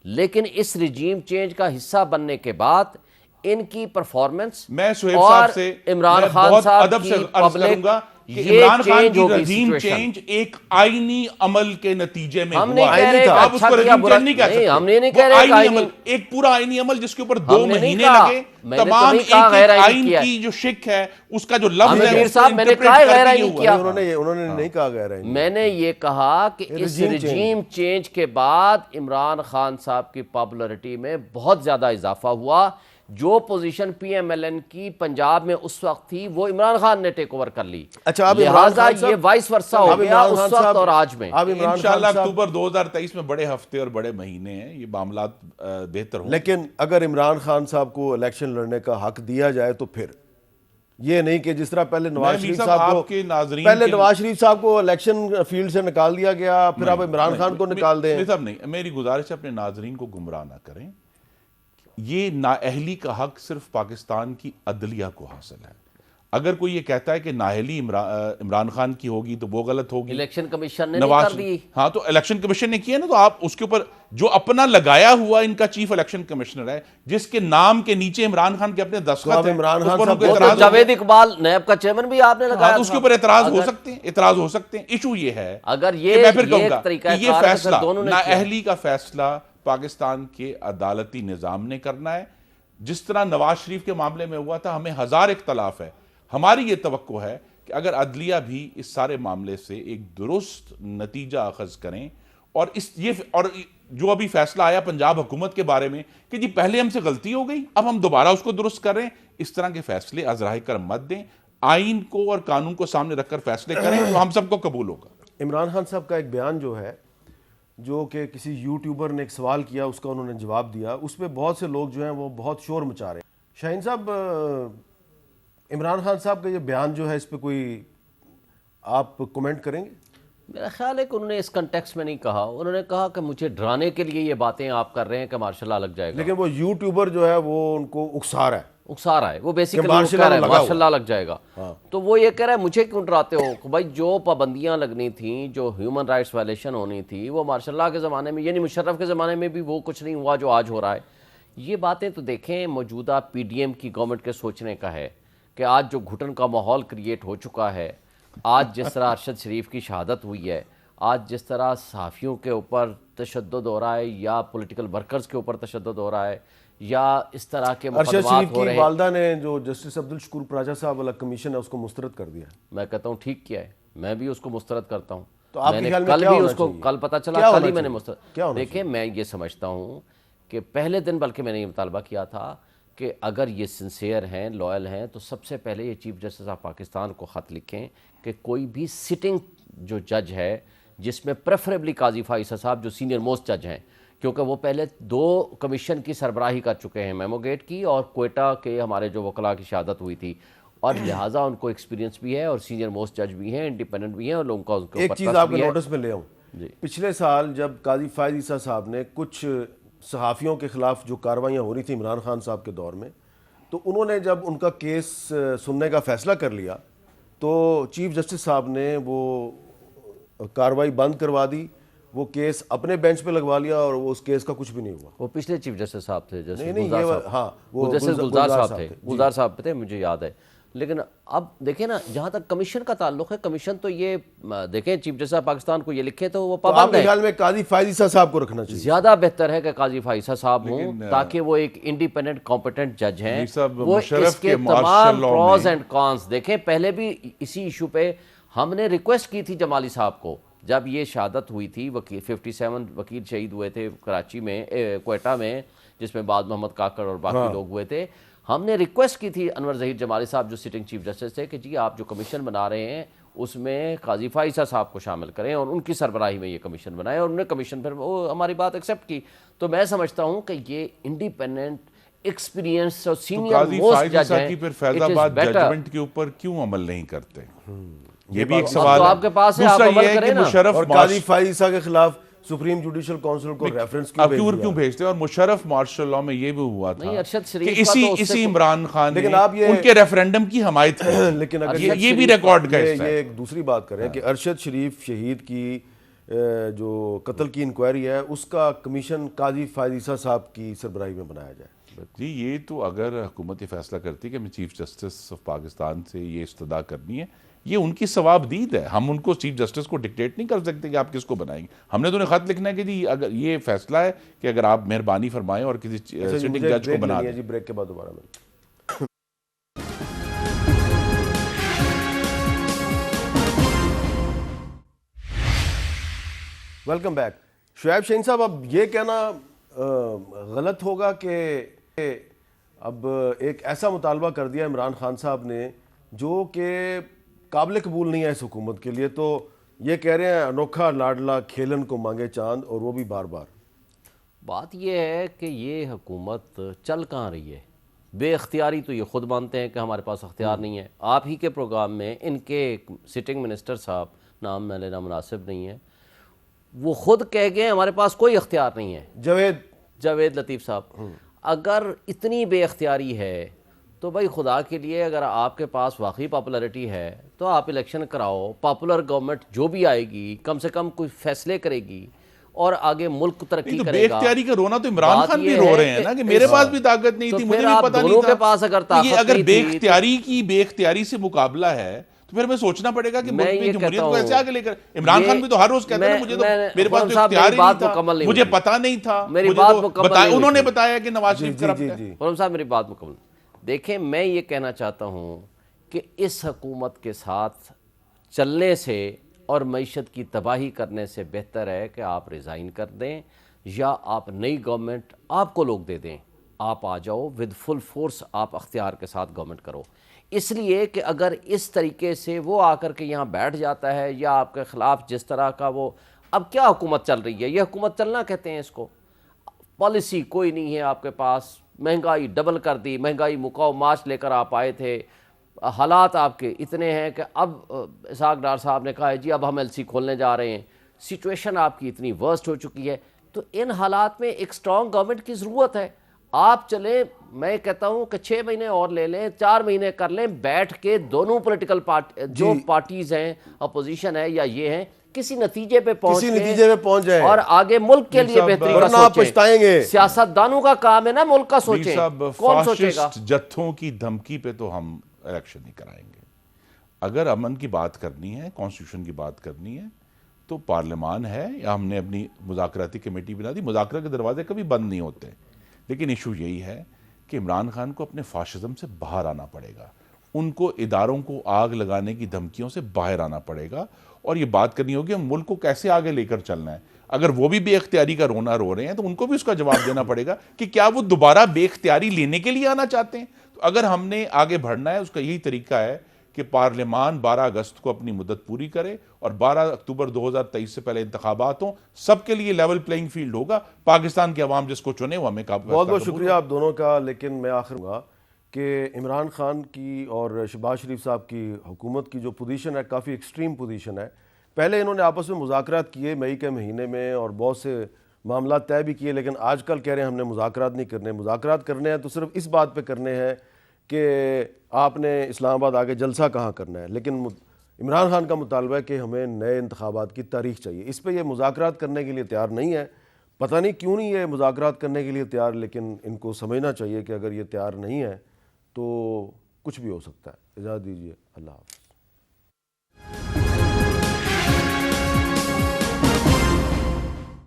لیکن اس رجیم چینج کا حصہ بننے کے بعد ان کی پرفارمنس میں شعیب اور صاحب سے عمران میں خان بہت صاحب ادب سے کی عرض کروں پبلک گا کہ یہ عمران خان چینج کی ہوگی رجیم سچویشن۔ چینج ایک آئینی عمل کے نتیجے میں ہم ہوا نہیں کہہ رہے کہ آپ اس اچھا کو کیا رجیم برا، چینج نہیں کہہ سکتے، ہم نہیں وہ کہہ رہے کہ آئینی آئینی، عمل، ایک پورا آئینی عمل جس کے اوپر ہم 2 نے نہیں مہینے کہا، لگے، میں نے تو تمام نہیں کہا ایک غیر ایک آئینی آئین کیا کی جو شک ہے اس کا جو لفظ ہے امیر اس صاحب کو میں نے انٹرپریٹ کہا کر غیر کے آئینی ہوا۔ کیا، انہوں نے نہیں کہا غیر آئینی، میں نے یہ کہا کہ اس رجیم چینج کے بعد عمران خان صاحب کی پاپولرٹی میں بہت زیادہ اضافہ ہوا۔ جو position P M L N کی پنجاب میں اس وقت تھی وہ عمران خان نے ٹیک اوور کر لی، اچھا اب عمران لہٰذا خان صاحب یہ وائس ورسا ہو گیا اس وقت اور آج میں۔ اب عمران انشاءاللہ خان صاحب، اکتوبر 2023 میں بڑے ہفتے اور بڑے مہینے ہیں، یہ معاملات بہتر ہوں۔ لیکن اگر عمران خان صاحب کو الیکشن لڑنے کا حق دیا جائے تو پھر یہ نہیں کہ جس طرح پہلے نواز شریف صاحب کو الیکشن فیلڈ سے نکال دیا گیا، پھر آپ عمران خان کو نکال دیں۔ نہیں، میری گزارش ہے اپنے ناظرین کو گمراہ نہ کریں، یہ نااہلی کا حق صرف پاکستان کی عدلیہ کو حاصل ہے۔ اگر کوئی یہ کہتا ہے کہ نااہلی عمران خان کی ہوگی تو وہ غلط ہوگی، الیکشن کمیشن نے نہیں کر دی، ہاں تو الیکشن کمیشن نے کیا نا، تو آپ اس کے اوپر جو اپنا لگایا ہوا ان کا چیف الیکشن کمشنر ہے، جس کے نام کے نیچے عمران خان کے اپنے دستخط ہیں، عمران خان اس پر صاحب ان کو جاوید اقبال نیب کا چیئرمین بھی آپ نے لگایا، اس کے اوپر اعتراض ہو سکتے ہیں۔ ایشو یہ ہے اگر کہ میں پھر کہوں یہ گا طریقہ کہ یہ کار ہے تو فیصلہ دونوں نے کیا۔ نااہلی کا فیصلہ پاکستان کے عدالتی نظام نے کرنا ہے، جس طرح نواز شریف کے معاملے میں ہوا تھا۔ ہمیں ہزار اختلاف ہے، ہماری یہ توقع ہے کہ اگر عدلیہ بھی اس سارے معاملے سے ایک درست نتیجہ اخذ کریں، اور اور جو ابھی فیصلہ آیا پنجاب حکومت کے بارے میں کہ جی پہلے ہم سے غلطی ہو گئی، اب ہم دوبارہ اس کو درست کریں، اس طرح کے فیصلے ازراہ کر مت دیں، آئین کو اور قانون کو سامنے رکھ کر فیصلے کریں تو ہم سب کو قبول ہوگا۔ عمران خان صاحب کا ایک بیان جو ہے، جو کہ کسی یوٹیوبر نے ایک سوال کیا، اس کا انہوں نے جواب دیا، اس پہ بہت سے لوگ جو ہیں وہ بہت شور مچا رہے ہیں۔ شاہین صاحب، عمران خان صاحب کا یہ بیان جو ہے اس پہ کوئی آپ کومنٹ کریں گے؟ میرا خیال ہے کہ انہوں نے اس کنٹیکس میں نہیں کہا، انہوں نے کہا کہ مجھے ڈرانے کے لیے یہ باتیں آپ کر رہے ہیں کہ مارشل لا لگ جائے گا، لیکن وہ یوٹیوبر جو ہے وہ ان کو اکسا رہا ہے، وہ بیسیکلی مارشل کہہ رہا ہے لا مارشل لا لگ جائے گا، تو وہ یہ کہہ رہا ہے مجھے کیوں ڈراتے ہو کہ بھائی جو پابندیاں لگنی تھیں، جو ہیومن رائٹس وائلیشن ہونی تھی، وہ مارشل لا کے زمانے میں، یعنی مشرف کے زمانے میں بھی وہ کچھ نہیں ہوا جو آج ہو رہا ہے۔ یہ باتیں تو دیکھیں موجودہ پی ڈی ایم کی گورنمنٹ کے سوچنے کا ہے کہ آج جو گھٹن کا ماحول کریٹ ہو چکا ہے، آج جس طرح ارشد شریف کی شہادت ہوئی ہے، آج جس طرح صحافیوں کے اوپر تشدد ہو رہا ہے یا پولیٹیکل ورکرز کے اوپر تشدد ہو رہا ہے یا اس طرح کے ارشد مقدمات شریف ہو رہے کی ہیں، والدہ نے جو جسٹس عبدالشکور پراجا صاحب والا کمیشن ہے اس کو مسترد کر دیا ہے۔ میں کہتا ہوں ٹھیک کیا ہے، میں بھی اس کو مسترد کرتا ہوں، تو آپ میں کے نے خیال میں کل کیا بھی ہونا اس کو چاہیے؟ کل پتہ چلا، کیا کل ہونا ہی میں نے چاہیے؟ مسترد کیا ہونا دیکھیں، میں یہ سمجھتا ہوں کہ پہلے دن بلکہ میں نے یہ مطالبہ کیا تھا کہ اگر یہ سنسیئر ہیں، لوئل ہیں، تو سب سے پہلے یہ چیف جسٹس آف پاکستان کو خط لکھیں کہ کوئی بھی سٹنگ جو جج ہے، جس میں پریفریبلی قاضی فائز صاحب جو سینئر موسٹ جج ہیں، کیونکہ وہ پہلے 2 کمیشن کی سربراہی کر چکے ہیں، میمو گیٹ کی اور کوئٹہ کے ہمارے جو وکلاء کی شہادت ہوئی تھی، اور لہٰذا ان کو ایکسپیرینس بھی ہے اور سینئر موسٹ جج بھی ہیں، انڈیپینڈنٹ بھی ہیں، اور لوگوں کا ان کے ایک اوپر چیز ٹرسٹ آپ کے بھی ہے۔ نوٹس میں لے آؤں، پچھلے سال جب قاضی فائز عیسیٰ صاحب نے کچھ صحافیوں کے خلاف جو کارروائیاں ہو رہی تھیں عمران خان صاحب کے دور میں، تو انہوں نے جب ان کا کیس سننے کا فیصلہ کر لیا تو چیف جسٹس صاحب نے وہ کارروائی بند کروا دی، وہ کیس اپنے بینچ پہ لگوا لیا اور وہ اس کیس کا کچھ بھی نہیں ہوا۔ وہ پچھلے چیف جسٹس صاحب تھے، جسٹس نہیں، گلزار یہ صاحب، ہاں، وہ جسٹس گلزار صاحب تھے، جی۔ گلزار صاحب تھے، مجھے یاد ہے۔ لیکن اب دیکھیں نا، جہاں تک کمیشن کا تعلق ہے، کمیشن تو یہ دیکھیں چیف جسٹس آف پاکستان کو یہ لکھے تو وہ تو آپ پابند کے ہے۔ خیال میں قاضی فائز عیسیٰ صاحب کو رکھنا چاہیے؟ زیادہ بہتر ہے کہ قاضی فائزہ صاحب ہوں، تاکہ وہ ایک انڈیپینڈنٹ کمپیٹنٹ جج ہیں، وہ اس کے تمام پروز اینڈ کانز دیکھیں۔ پہلے بھی اسی ایشو پہ ہم نے ریکویسٹ کی تھی جمالی صاحب کو جب یہ شہادت ہوئی تھی، وکیل 57 وکیل شہید ہوئے تھے کراچی میں، کوئٹہ میں، جس میں بعد محمد کاکڑ اور باقی لوگ ہوئے تھے. ہم نے ریکویسٹ کی تھی انور ظہیر جمالی صاحب جو سٹنگ چیف جسٹس تھے کہ جی آپ جو کمیشن بنا رہے ہیں اس میں قاضی فائزہ صاحب کو شامل کریں اور ان کی سربراہی میں یہ کمیشن بنائیں، اور انہوں نے کمیشن پھر وہ ہماری بات ایکسیپٹ کی. تو میں سمجھتا ہوں کہ یہ انڈیپینڈنٹ ایکسپیرینس اور سینئر قاضی موسٹ فائزہ جج صاحب ہیں. کی پھر فیض آباد ججمنٹ کے اوپر کیوں عمل نہیں کرتے؟ یہ بھی ایک اب سوال تو ہے. آپ کے پاس ہے، آپ دوسرا عمل یہ ہے کریں کہ نا. مشرف اور قاضی فائزہ کے خلاف سپریم جوڈیشل کونسل کو ریفرنس کیوں بھیجتے ہیں؟ اور مشرف مارشل لاء میں یہ بھی ہوا تھا نہیں، ارشد کہ شریف کا تو اسی عمران خان نے لیکن آپ یہ ان کے ریفرینڈم کی حمایت کی تھی. لیکن اگر یہ بھی ریکارڈ کا حصہ یہ ہے. ایک دوسری بات کریں کہ ارشد شریف شہید کی جو قتل کی انکوائری ہے اس کا کمیشن قاضی فائزہ صاحب کی سربراہی میں بنایا جائے. جی یہ تو اگر حکومت یہ فیصلہ کرتی کہ ہمیں چیف جسٹس آف پاکستان سے یہ استدعا کرنی ہے، یہ ان کی ثواب دید ہے. ہم ان کو چیف جسٹس کو ڈکٹیٹ نہیں کر سکتے کہ آپ کس کو بنائیں گے. ہم نے تو انہیں خط لکھنا ہے کہ جی اگر یہ فیصلہ ہے کہ اگر آپ مہربانی فرمائیں اور کسی سٹنگ جج کو بنا دیں. جی بریک کے بعد دوبارہ ملیں. Welcome back. شعیب شاہین صاحب، اب یہ کہنا غلط ہوگا کہ اب ایک ایسا مطالبہ کر دیا عمران خان صاحب نے جو کہ قابل قبول نہیں ہے اس حکومت کے لیے، تو یہ کہہ رہے ہیں انوکھا لاڈلا کھیلن کو مانگے چاند، اور وہ بھی بار بار. بات یہ ہے کہ یہ حکومت چل کہاں رہی ہے؟ بے اختیاری تو یہ خود مانتے ہیں کہ ہمارے پاس اختیار نہیں ہے. آپ ہی کے پروگرام میں ان کے سٹنگ منسٹر صاحب، نام میں لینا مناسب نہیں ہے، وہ خود کہہ گئے ہمارے پاس کوئی اختیار نہیں ہے. جاوید لطیف صاحب، اگر اتنی بے اختیاری ہے تو بھائی خدا کے لیے اگر آپ کے پاس واقعی پاپولرٹی ہے تو آپ الیکشن کراؤ. پاپولر گورنمنٹ جو بھی آئے گی کم سے کم کوئی فیصلے کرے گی اور آگے ملک ترقی کرے بے گا. اختیاری کا رونا تو عمران خان بھی رو رہے ہیں نا کہ میرے پاس بھی طاقت نہیں تھی، مجھے بھی پتہ نہیں تھا. کے پاس اگر تو یہ طاقت اگر نہیں تھی بے اختیاری سے مقابلہ ہے تو پھر ہمیں سوچنا پڑے گا کہ میں ملک یہ میں جمہوریت کہتا کو ایسے ہوں، آگے لے کر. عمران خان بھی تو ہر روز کہتے ہیں مجھے تو میرے پاس تو اختیار ہی نہیں تھا، مجھے پتہ نہیں تھا، انہوں نے بتایا کہ نواز شریف کرپٹ ہے. غلام صاحب میری بات مکمل. دیکھیں میں یہ کہنا چاہتا ہوں کہ اس حکومت کے ساتھ چلنے سے اور معیشت کی تباہی کرنے سے بہتر ہے کہ آپ ریزائن کر دیں یا آپ نئی گورنمنٹ آپ کو لوگ دے دیں، آپ آ جاؤ ود فل فورس، آپ اختیار کے ساتھ گورنمنٹ کرو. اس لیے کہ اگر اس طریقے سے وہ آ کر کے یہاں بیٹھ جاتا ہے یا آپ کے خلاف جس طرح کا وہ، اب کیا حکومت چل رہی ہے؟ یہ حکومت چلنا کہتے ہیں اس کو. پالیسی کوئی نہیں ہے آپ کے پاس، مہنگائی ڈبل کر دی، مہنگائی مکاؤ مارچ لے کر آپ آئے تھے، حالات آپ کے اتنے ہیں کہ اب اسحاق ڈار صاحب نے کہا ہے جی اب ہم ایل سی کھولنے جا رہے ہیں. سچویشن آپ کی اتنی ورسٹ ہو چکی ہے، تو ان حالات میں ایک اسٹرانگ گورنمنٹ کی ضرورت ہے. آپ چلیں، میں کہتا ہوں کہ 6 مہینے اور لے لیں، 4 مہینے کر لیں، بیٹھ کے دونوں پولیٹیکل جو پارٹیز ہیں، اپوزیشن ہے یا یہ ہیں، کسی نتیجے پہ پہنچ جائیں اور آگے ملک کے لیے بہتری کا سوچیں. پچھتائیں گے. سیاست دانوں کا کام ہے نا ملک کا سوچیں. کون سوچے گا؟ جتھوں کی دھمکی پہ تو ہم الیکشن نہیں کرائیں گے. اگر امن کی بات کرنی ہے، کانسٹیٹیوشن کی بات کرنی ہے، تو پارلیمان ہے یا ہم نے اپنی مذاکراتی کمیٹی بنا دی. مذاکرہ کے دروازے کبھی بند نہیں ہوتے، لیکن ایشو یہی ہے کہ عمران خان کو اپنے فاشزم سے باہر آنا پڑے گا. ان کو اداروں کو آگ لگانے کی دھمکیوں سے باہر آنا پڑے گا اور یہ بات کرنی ہوگی ہم ملک کو کیسے آگے لے کر چلنا ہے. اگر وہ بھی بے اختیاری کا رونا رو رہے ہیں تو ان کو بھی اس کا جواب دینا پڑے گا کہ کیا وہ دوبارہ بے اختیاری لینے کے لیے آنا چاہتے ہیں. تو اگر ہم نے آگے بڑھنا ہے، اس کا یہی طریقہ ہے کہ پارلیمان 12 اگست کو اپنی مدت پوری کرے اور 12 اکتوبر 2023 سے پہلے انتخابات ہوں. سب کے لیے لیول پلینگ فیلڈ ہوگا. پاکستان کی عوام جس کو چنے وہ ہمیں بہت بہت شکریہ آپ دونوں کا. لیکن میں آخر ہوں گا کہ عمران خان کی اور شہباز شریف صاحب کی حکومت کی جو پوزیشن ہے کافی ایکسٹریم پوزیشن ہے. پہلے انہوں نے آپس میں مذاکرات کیے مئی کے مہینے میں اور بہت سے معاملات طے بھی کیے، لیکن آج کل کہہ رہے ہیں ہم نے مذاکرات نہیں کرنے. مذاکرات کرنے ہیں تو صرف اس بات پہ کرنے ہیں کہ آپ نے اسلام آباد آگے جلسہ کہاں کرنا ہے. لیکن عمران خان کا مطالبہ ہے کہ ہمیں نئے انتخابات کی تاریخ چاہیے. اس پہ یہ مذاکرات کرنے کے لیے تیار نہیں ہے. پتہ نہیں کیوں نہیں یہ مذاکرات کرنے کے لیے تیار، لیکن ان کو سمجھنا چاہیے کہ اگر یہ تیار نہیں ہے تو کچھ بھی ہو سکتا ہے. اجازت دیجیے، اللہ حافظ.